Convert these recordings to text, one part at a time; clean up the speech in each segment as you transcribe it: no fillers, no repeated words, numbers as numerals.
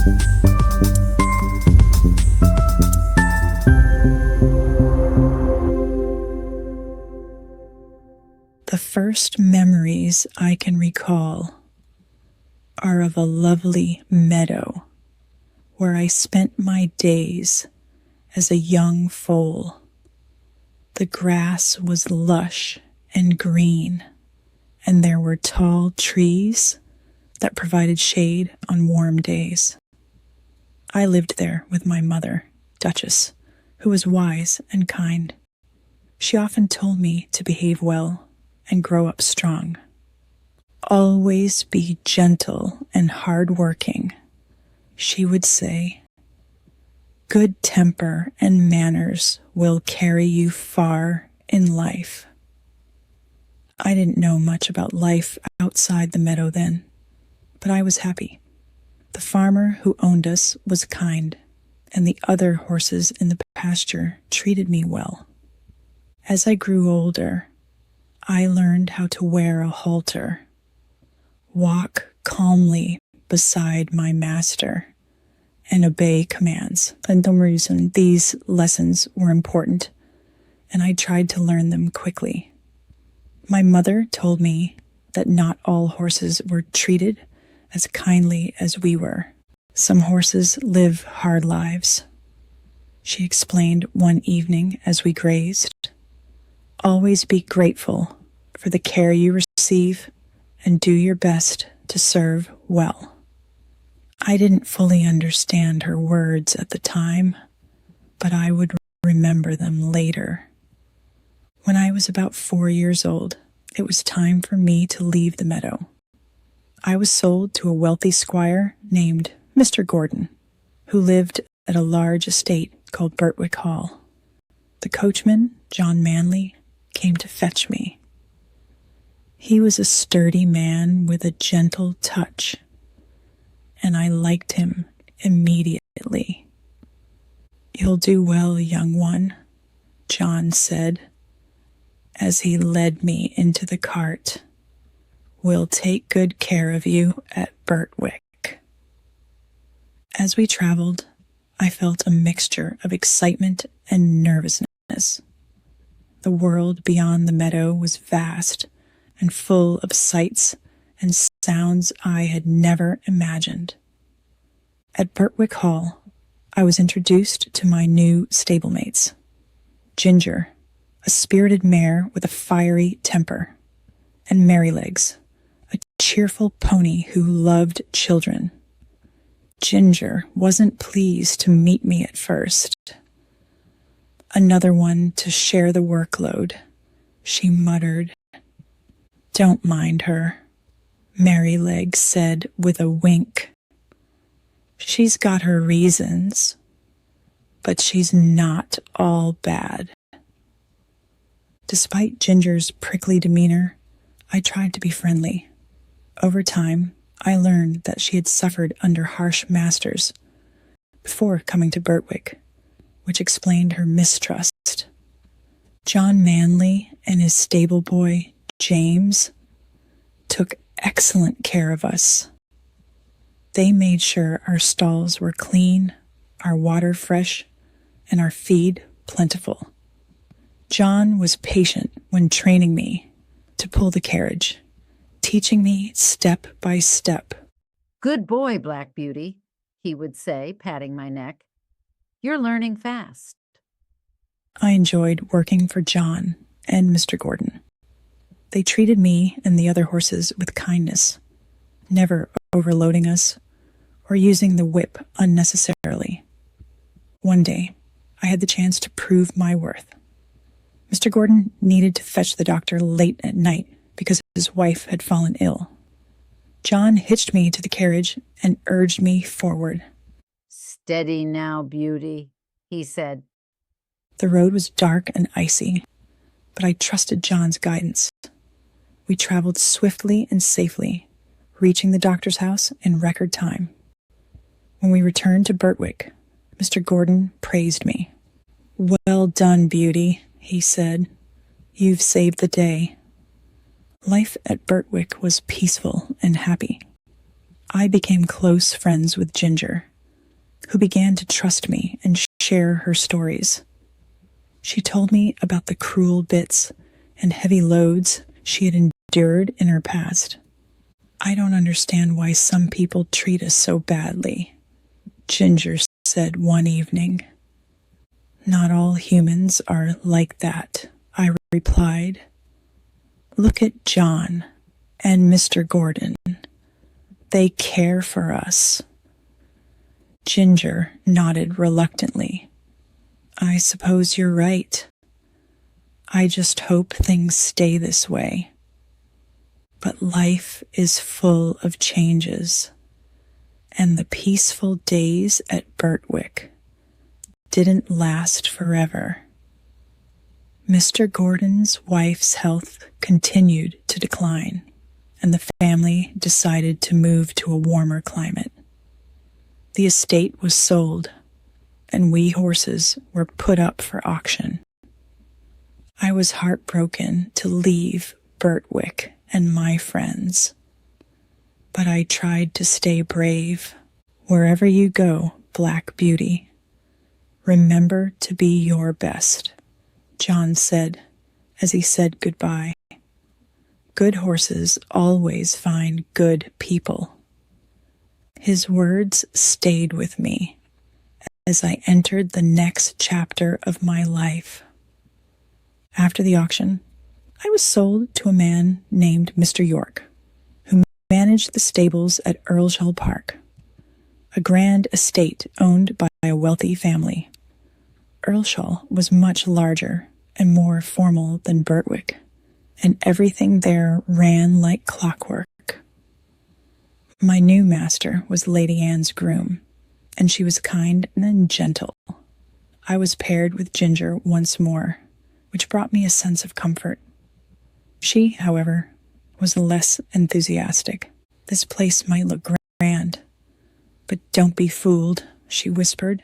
The first memories I can recall are of a lovely meadow where I spent my days as a young foal. The grass was lush and green, and there were tall trees that provided shade on warm days. I lived there with my mother, Duchess, who was wise and kind. She often told me to behave well and grow up strong. Always be gentle and hard-working, she would say. Good temper and manners will carry you far in life. I didn't know much about life outside the meadow then, but I was happy. The farmer who owned us was kind, and the other horses in the pasture treated me well. As I grew older, I learned how to wear a halter, walk calmly beside my master, and obey commands. And some reason these lessons were important, and I tried to learn them quickly. My mother told me that not all horses were treated as kindly as we were. Some horses live hard lives. She explained one evening as we grazed. Always be grateful for the care you receive and do your best to serve well. I didn't fully understand her words at the time, but I would remember them later. When I was about 4 years old, it was time for me to leave the meadow. I was sold to a wealthy squire named Mr. Gordon, who lived at a large estate called Birtwick Hall. The coachman, John Manley, came to fetch me. He was a sturdy man with a gentle touch, and I liked him immediately. You'll do well, young one, John said, as he led me into the cart. We'll take good care of you at Birtwick. As we traveled, I felt a mixture of excitement and nervousness. The world beyond the meadow was vast and full of sights and sounds I had never imagined. At Birtwick Hall, I was introduced to my new stablemates. Ginger, a spirited mare with a fiery temper, and Merrylegs, a cheerful pony who loved children. Ginger wasn't pleased to meet me at first. Another one to share the workload, she muttered. Don't mind her, Merrylegs said with a wink. She's got her reasons, but she's not all bad. Despite Ginger's prickly demeanor, I tried to be friendly. Over time, I learned that she had suffered under harsh masters before coming to Birtwick, which explained her mistrust. John Manley and his stable boy, James, took excellent care of us. They made sure our stalls were clean, our water fresh, and our feed plentiful. John was patient when training me to pull the carriage, teaching me step by step. Good boy, Black Beauty, he would say, patting my neck. You're learning fast. I enjoyed working for John and Mr. Gordon. They treated me and the other horses with kindness, never overloading us or using the whip unnecessarily. One day, I had the chance to prove my worth. Mr. Gordon needed to fetch the doctor late at night because his wife had fallen ill. John hitched me to the carriage and urged me forward. Steady now, Beauty, he said. The road was dark and icy, but I trusted John's guidance. We traveled swiftly and safely, reaching the doctor's house in record time. When we returned to Birtwick, Mr. Gordon praised me. Well done, Beauty, he said. You've saved the day. Life at Birtwick was peaceful and happy. I became close friends with Ginger, who began to trust me and share her stories. She told me about the cruel bits and heavy loads she had endured in her past. "I don't understand why some people treat us so badly," Ginger said one evening. "Not all humans are like that," I replied. "Look at John and Mr. Gordon. They care for us." Ginger nodded reluctantly. "I suppose you're right. I just hope things stay this way. But life is full of changes, and the peaceful days at Birtwick didn't last forever." Mr. Gordon's wife's health continued to decline, and the family decided to move to a warmer climate. The estate was sold, and we horses were put up for auction. I was heartbroken to leave Birtwick and my friends, but I tried to stay brave. "Wherever you go, Black Beauty, remember to be your best," John said as he said goodbye. "Good horses always find good people." His words stayed with me as I entered the next chapter of my life. After the auction, I was sold to a man named Mr. York, who managed the stables at Earlshall Park, a grand estate owned by a wealthy family. Earlshall was much larger and more formal than Birtwick, and everything there ran like clockwork. My new master was Lady Anne's groom, and she was kind and gentle. I was paired with Ginger once more, which brought me a sense of comfort. She, however, was less enthusiastic. "This place might look grand, but don't be fooled," she whispered.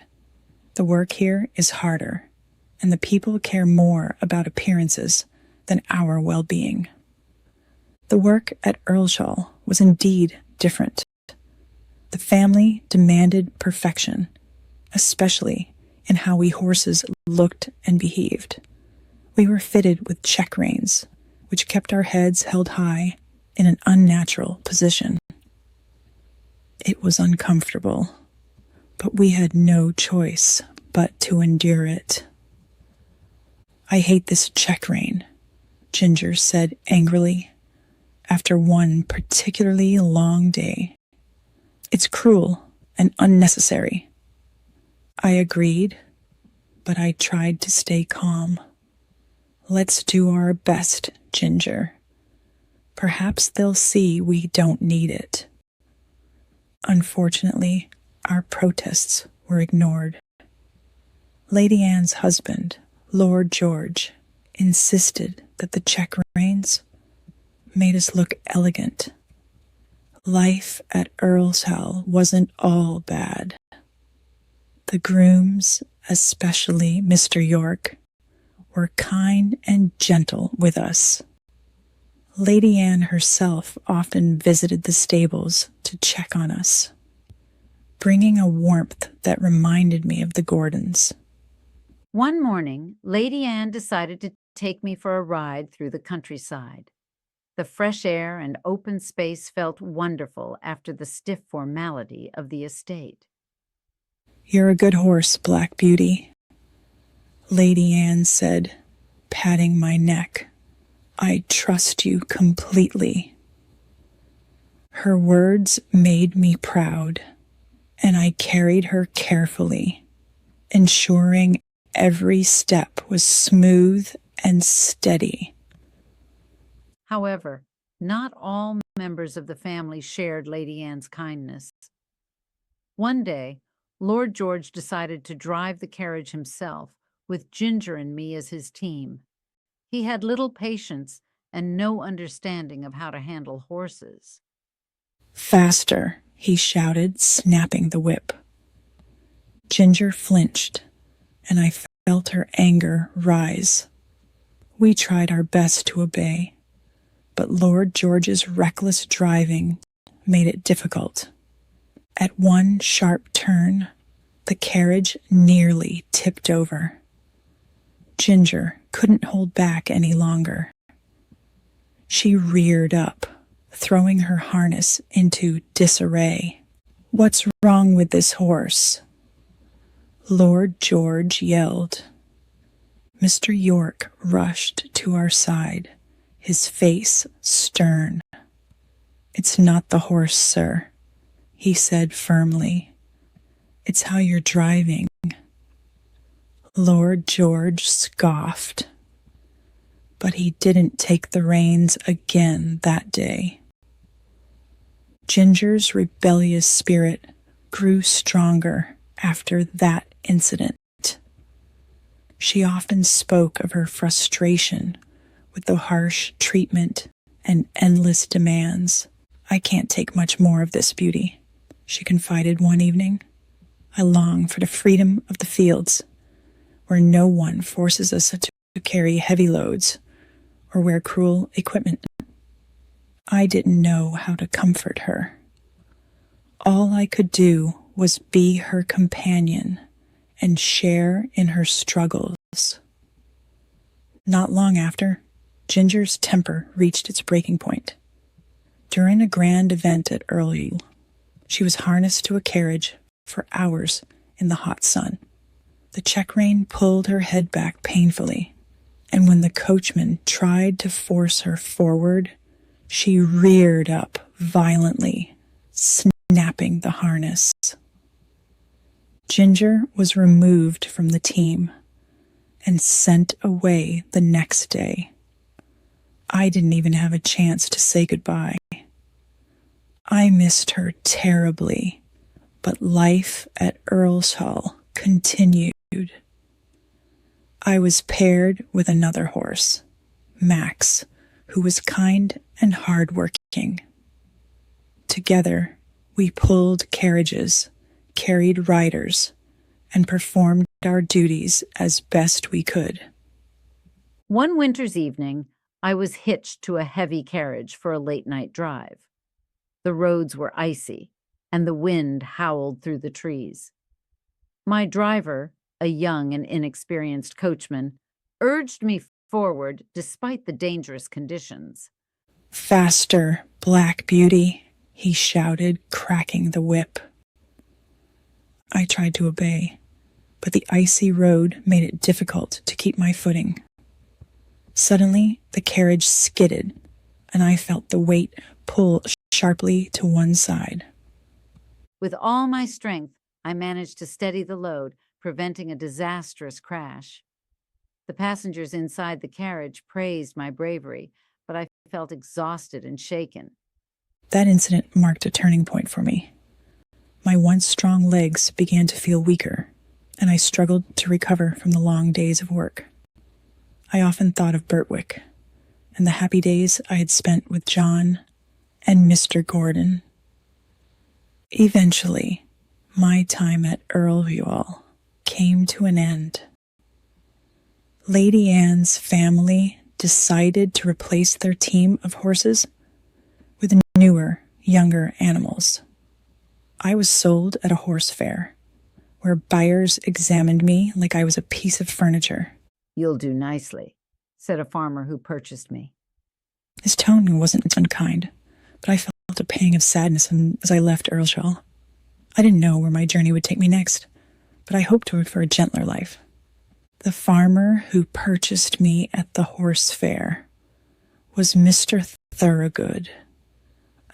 "The work here is harder, and the people care more about appearances than our well-being." The work at Earlshall was indeed different. The family demanded perfection, especially in how we horses looked and behaved. We were fitted with check reins, which kept our heads held high in an unnatural position. It was uncomfortable, but we had no choice but to endure it. "I hate this check rein," Ginger said angrily, after one particularly long day. "It's cruel and unnecessary." I agreed, but I tried to stay calm. "Let's do our best, Ginger. Perhaps they'll see we don't need it." Unfortunately, our protests were ignored. Lady Anne's husband, Lord George, insisted that the check reins made us look elegant. Life at Earlshall wasn't all bad. The grooms, especially Mr. York, were kind and gentle with us. Lady Anne herself often visited the stables to check on us, bringing a warmth that reminded me of the Gordons. One morning, Lady Anne decided to take me for a ride through the countryside. The fresh air and open space felt wonderful after the stiff formality of the estate. "You're a good horse, Black Beauty," Lady Anne said, patting my neck. "I trust you completely." Her words made me proud, and I carried her carefully, ensuring every step was smooth and steady. However, not all members of the family shared Lady Anne's kindness. One day, Lord George decided to drive the carriage himself, with Ginger and me as his team. He had little patience and no understanding of how to handle horses. "Faster," he shouted, snapping the whip. Ginger flinched, and I felt her anger rise. We tried our best to obey, but Lord George's reckless driving made it difficult. At one sharp turn, The carriage nearly tipped over. Ginger couldn't hold back any longer. She reared up, throwing her harness into disarray. "What's wrong with this horse?" Lord George yelled. Mr. York rushed to our side, his face stern. "It's not the horse, sir," he said firmly. "It's how you're driving." Lord George scoffed, but he didn't take the reins again that day. Ginger's rebellious spirit grew stronger after that incident. She often spoke of her frustration with the harsh treatment and endless demands. "I can't take much more of this, Beauty," she confided one evening. "I long for the freedom of the fields, where no one forces us to carry heavy loads or wear cruel equipment." I didn't know how to comfort her. All I could do was be her companion and share in her struggles. Not long after, Ginger's temper reached its breaking point. During a grand event at Earlville, she was harnessed to a carriage for hours in the hot sun. The check rein pulled her head back painfully, and when the coachman tried to force her forward, she reared up violently, snapping the harness. Ginger was removed from the team and sent away the next day. I didn't even have a chance to say goodbye. I missed her terribly, but life at Earlshall continued. I was paired with another horse, Max, who was kind and hard-working. Together, we pulled carriages, carried riders, and performed our duties as best we could. One winter's evening, I was hitched to a heavy carriage for a late-night drive. The roads were icy, and the wind howled through the trees. My driver, a young and inexperienced coachman, urged me forward despite the dangerous conditions. "Faster, Black Beauty," he shouted, cracking the whip. I tried to obey, but the icy road made it difficult to keep my footing. Suddenly, the carriage skidded, and I felt the weight pull sharply to one side. With all my strength, I managed to steady the load, preventing a disastrous crash. The passengers inside the carriage praised my bravery, but I felt exhausted and shaken. That incident marked a turning point for me. My once strong legs began to feel weaker, and I struggled to recover from the long days of work. I often thought of Birtwick and the happy days I had spent with John and Mr. Gordon. Eventually, my time at Earlville came to an end. Lady Anne's family decided to replace their team of horses with newer, younger animals. I was sold at a horse fair, where buyers examined me like I was a piece of furniture. "You'll do nicely," said a farmer who purchased me. His tone wasn't unkind, but I felt a pang of sadness as I left Earlshall. I didn't know where my journey would take me next, but I hoped for a gentler life. The farmer who purchased me at the horse fair was Mr. Thorogood,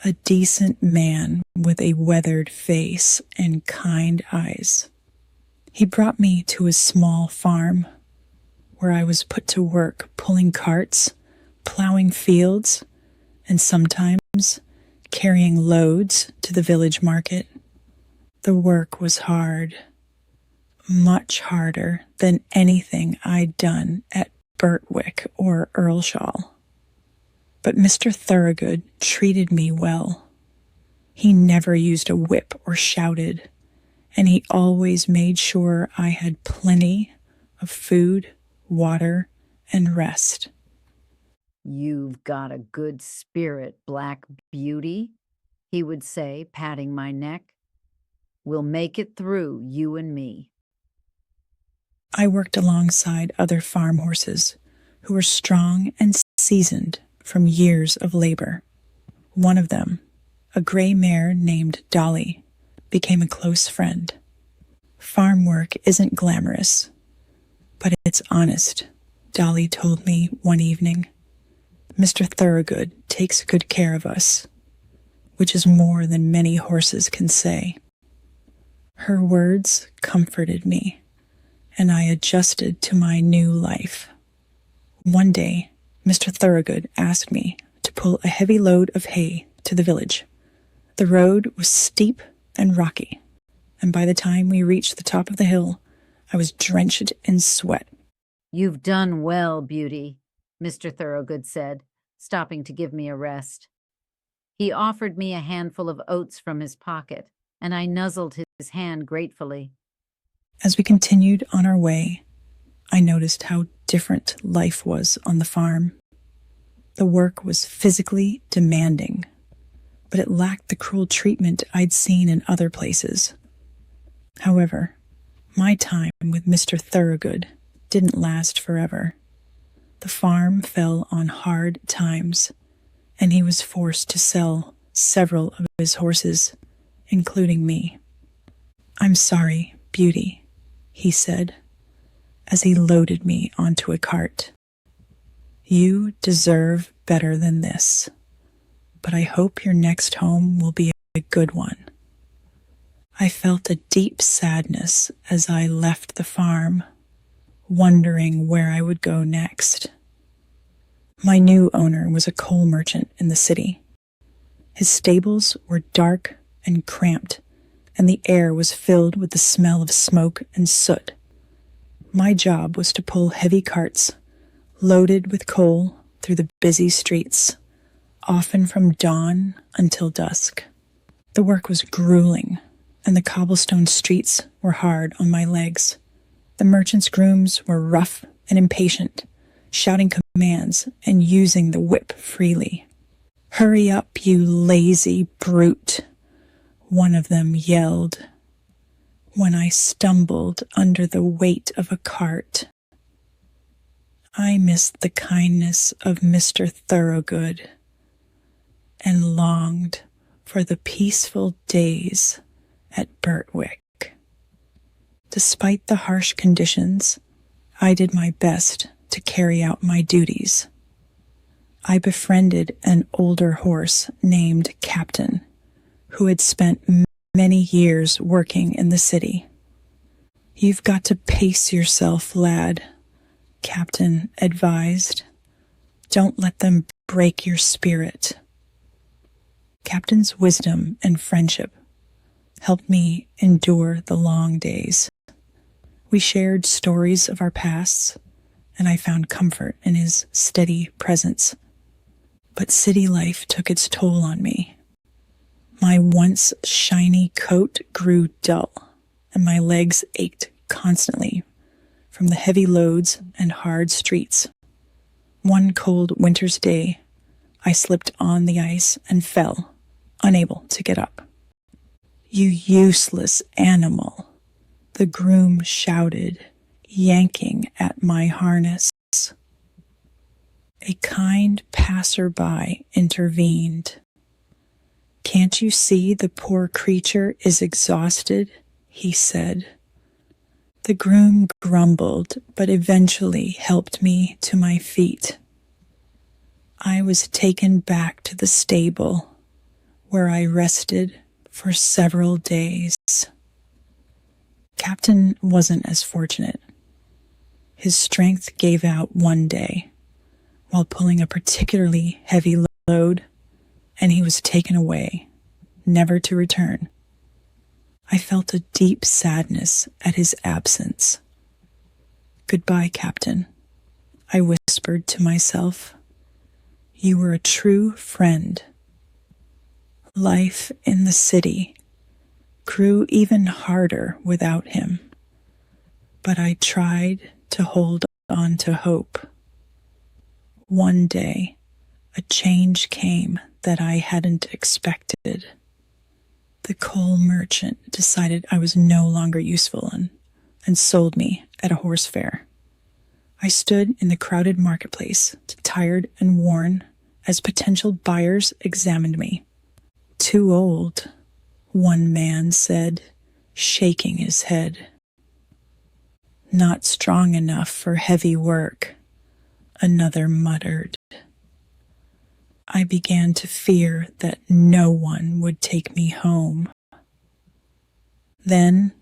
a decent man with a weathered face and kind eyes. He brought me to a small farm where I was put to work pulling carts, plowing fields, and sometimes carrying loads to the village market. The work was hard, much harder than anything I'd done at Birtwick or Earlshall. But Mr. Thorogood treated me well. He never used a whip or shouted, and he always made sure I had plenty of food, water, and rest. "You've got a good spirit, Black Beauty," he would say, patting my neck. We'll make it through, you and me. I worked alongside other farm horses who were strong and seasoned from years of labor. One of them, a gray mare named Dolly, became a close friend. Farm work isn't glamorous, but it's honest, Dolly told me one evening. Mr. Thorogood takes good care of us, which is more than many horses can say. Her words comforted me, and I adjusted to my new life. One day, Mr. Thorogood asked me to pull a heavy load of hay to the village. The road was steep and rocky, and by the time we reached the top of the hill, I was drenched in sweat. You've done well, Beauty, Mr. Thorogood said, stopping to give me a rest. He offered me a handful of oats from his pocket, and I nuzzled his hand gratefully. As we continued on our way, I noticed how different life was on the farm. The work was physically demanding, but it lacked the cruel treatment I'd seen in other places. However, my time with Mr. Thorogood didn't last forever. The farm fell on hard times, and he was forced to sell several of his horses, including me. I'm sorry, Beauty, he said, as he loaded me onto a cart. You deserve better than this, but I hope your next home will be a good one. I felt a deep sadness as I left the farm, wondering where I would go next. My new owner was a coal merchant in the city. His stables were dark and cramped, and the air was filled with the smell of smoke and soot. My job was to pull heavy carts loaded with coal through the busy streets, often from dawn until dusk. The work was grueling, and the cobblestone streets were hard on my legs. The merchants' grooms were rough and impatient, shouting commands and using the whip freely. Hurry up, you lazy brute, one of them yelled, when I stumbled under the weight of a cart. I missed the kindness of Mr. Thorogood and longed for the peaceful days at Birtwick. Despite the harsh conditions, I did my best to carry out my duties. I befriended an older horse named Captain, who had spent many years working in the city. You've got to pace yourself, lad, Captain advised. Don't let them break your spirit. Captain's wisdom and friendship helped me endure the long days. We shared stories of our pasts, and I found comfort in his steady presence. But city life took its toll on me. My once shiny coat grew dull, and my legs ached constantly from the heavy loads and hard streets. One cold winter's day, I slipped on the ice and fell, unable to get up. You useless animal, the groom shouted, yanking at my harness. A kind passerby intervened. Can't you see the poor creature is exhausted? He said. The groom grumbled, but eventually helped me to my feet. I was taken back to the stable, where I rested for several days. Captain wasn't as fortunate. His strength gave out one day while pulling a particularly heavy load, and he was taken away, never to return. I felt a deep sadness at his absence. Goodbye, Captain, I whispered to myself. You were a true friend. Life in the city grew even harder without him, but I tried to hold on to hope. One day, a change came that I hadn't expected. The coal merchant decided I was no longer useful and sold me at a horse fair. I stood in the crowded marketplace, tired and worn, as potential buyers examined me. "Too old," one man said, shaking his head. "Not strong enough for heavy work," another muttered. I began to fear that no one would take me home. Then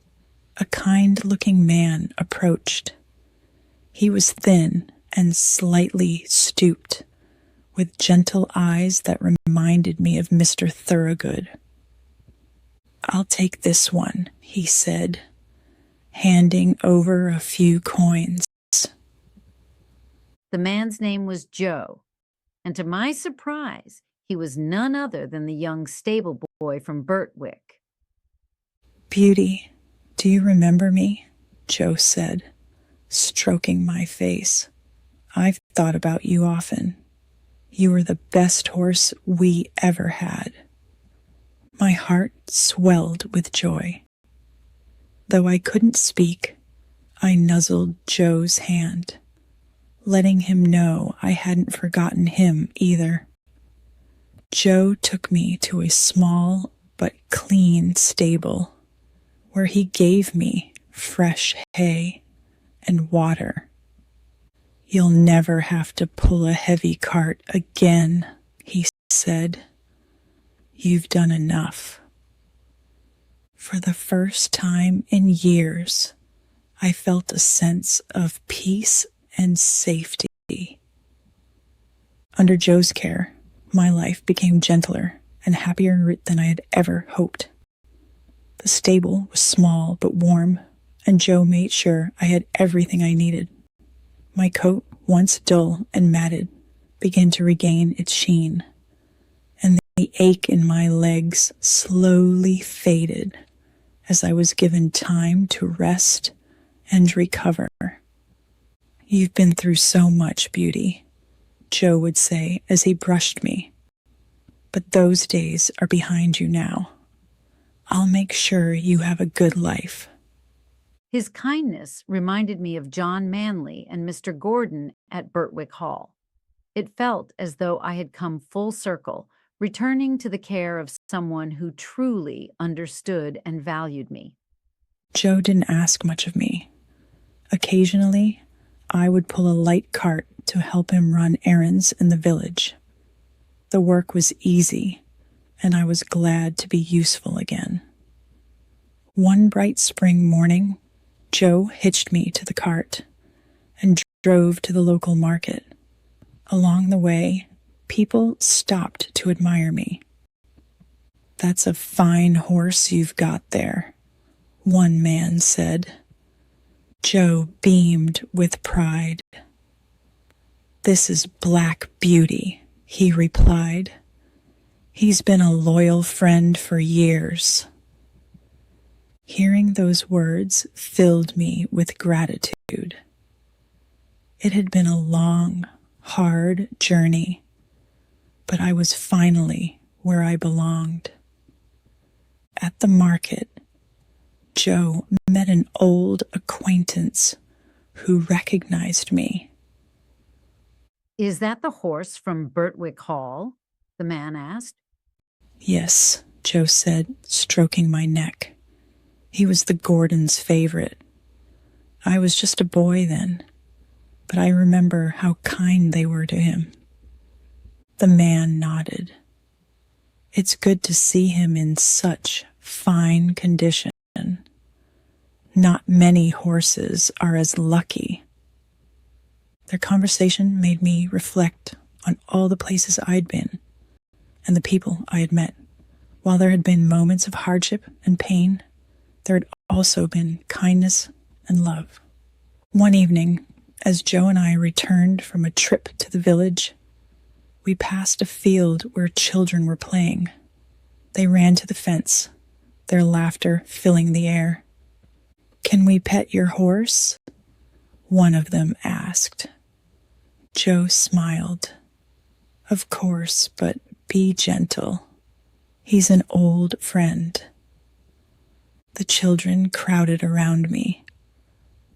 a kind-looking man approached. He was thin and slightly stooped, with gentle eyes that reminded me of Mr. Thorogood. "I'll take this one," he said, handing over a few coins. The man's name was Joe, and to my surprise, he was none other than the young stable boy from Birtwick. "Beauty, do you remember me?" Joe said, stroking my face. "I've thought about you often. You were the best horse we ever had." My heart swelled with joy. Though I couldn't speak, I nuzzled Joe's hand, letting him know I hadn't forgotten him either. Joe took me to a small but clean stable, where he gave me fresh hay and water. "You'll never have to pull a heavy cart again," he said. "You've done enough." For the first time in years, I felt a sense of peace and safety. Under Joe's care, my life became gentler and happier than I had ever hoped. The stable was small but warm, and Joe made sure I had everything I needed. My coat, once dull and matted, began to regain its sheen, and the ache in my legs slowly faded as I was given time to rest and recover. "You've been through so much, Beauty," Joe would say as he brushed me. "But those days are behind you now. I'll make sure you have a good life." His kindness reminded me of John Manley and Mr. Gordon at Birtwick Hall. It felt as though I had come full circle, returning to the care of someone who truly understood and valued me. Joe didn't ask much of me. Occasionally, I would pull a light cart to help him run errands in the village. The work was easy, and I was glad to be useful again. One bright spring morning, Joe hitched me to the cart and drove to the local market. Along the way, people stopped to admire me. "That's a fine horse you've got there," one man said. Joe beamed with pride. "This is Black Beauty," he replied. "He's been a loyal friend for years." Hearing those words filled me with gratitude. It had been a long, hard journey, but I was finally where I belonged. At the market, Joe met an old acquaintance who recognized me. "Is that the horse from Birtwick Hall?" the man asked. "Yes," Joe said, stroking my neck. He was the Gordons' favorite. I was just a boy then, but I remember how kind they were to him. The man nodded. "It's good to see him in such fine condition. Not many horses are as lucky." Their conversation made me reflect on all the places I'd been and the people I had met. While there had been moments of hardship and pain, there had also been kindness and love. One evening, as Joe and I returned from a trip to the village, we passed a field where children were playing. They ran to the fence, their laughter filling the air. "Can we pet your horse?" one of them asked. Joe smiled. "Of course, but be gentle." He's an old friend. The children crowded around me,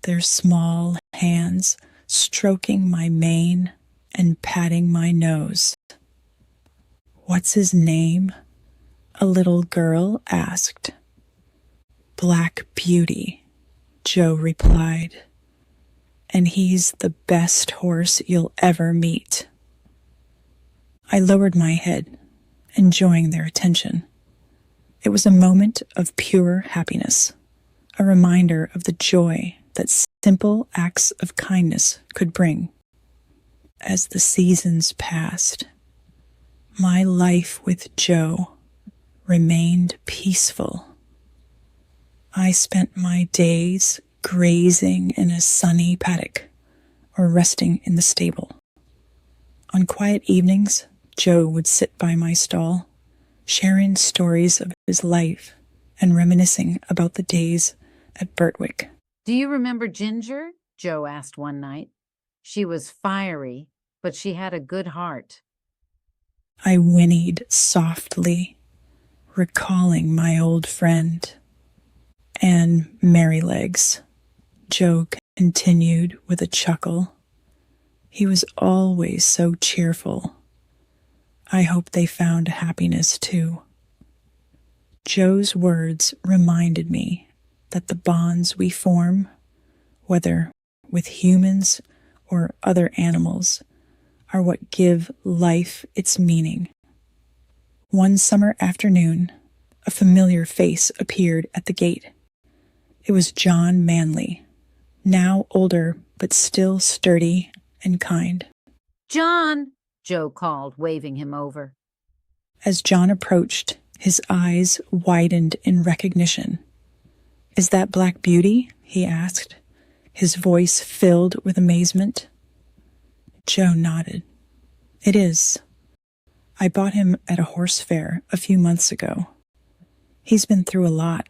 their small hands stroking my mane and patting my nose. "What's his name?" a little girl asked. "Black Beauty," Joe replied. "And he's the best horse you'll ever meet." I lowered my head, enjoying their attention. It was a moment of pure happiness, a reminder of the joy that simple acts of kindness could bring. As the seasons passed, my life with Joe remained peaceful. I spent my days grazing in a sunny paddock or resting in the stable. On quiet evenings, Joe would sit by my stall, sharing stories of his life and reminiscing about the days at Birtwick. "Do you remember Ginger?" Joe asked one night. "She was fiery, but she had a good heart." I whinnied softly, recalling my old friend. "And Merrylegs," Joe continued with a chuckle. "He was always so cheerful. I hope they found happiness too." Joe's words reminded me that the bonds we form, whether with humans or other animals, are what give life its meaning. One summer afternoon, a familiar face appeared at the gate. It was John Manley, now older but still sturdy and kind. "John!" Joe called, waving him over. As John approached, his eyes widened in recognition. "Is that Black Beauty?" he asked, his voice filled with amazement. Joe nodded. "It is. I bought him at a horse fair a few months ago. He's been through a lot,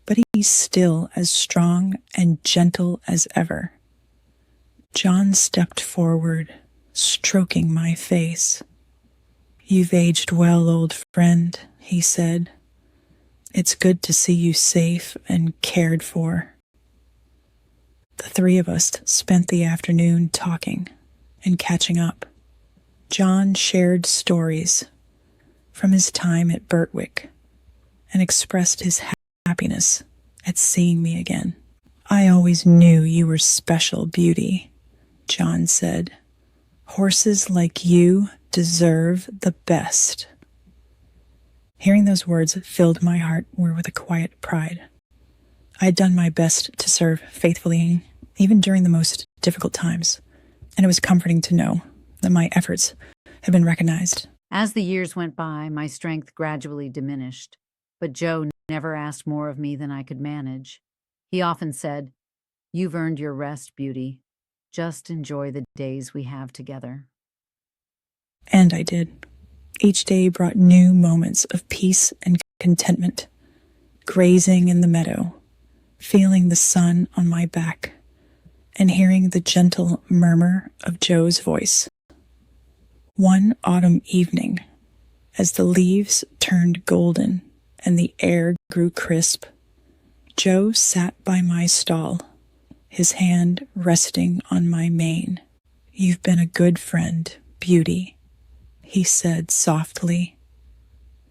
but he's still as strong and gentle as ever." John stepped forward, stroking my face. "You've aged well, old friend," he said. "It's good to see you safe and cared for." The three of us spent the afternoon talking and catching up. John shared stories from his time at Birtwick and expressed his happiness at seeing me again. "I always knew you were special, Beauty," John said. "Horses like you deserve the best." Hearing those words filled my heart with a quiet pride. I had done my best to serve faithfully, even during the most difficult times, and it was comforting to know that my efforts had been recognized. As the years went by, my strength gradually diminished, but Joe never asked more of me than I could manage. He often said, "You've earned your rest, Beauty. Just enjoy the days we have together." And I did. Each day brought new moments of peace and contentment. Grazing in the meadow, feeling the sun on my back, and hearing the gentle murmur of Joe's voice. One autumn evening, as the leaves turned golden and the air grew crisp, Joe sat by my stall, his hand resting on my mane. "You've been a good friend, Beauty," he said softly.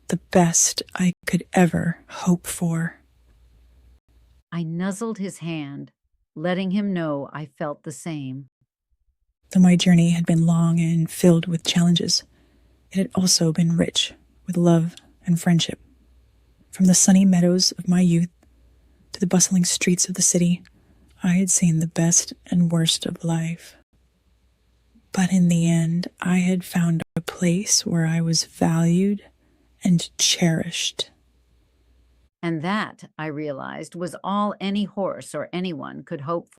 "The best I could ever hope for." I nuzzled his hand, letting him know I felt the same. Though my journey had been long and filled with challenges, it had also been rich with love and friendship. From the sunny meadows of my youth to the bustling streets of the city, I had seen the best and worst of life. But in the end, I had found a place where I was valued and cherished. And that, I realized, was all any horse or anyone could hope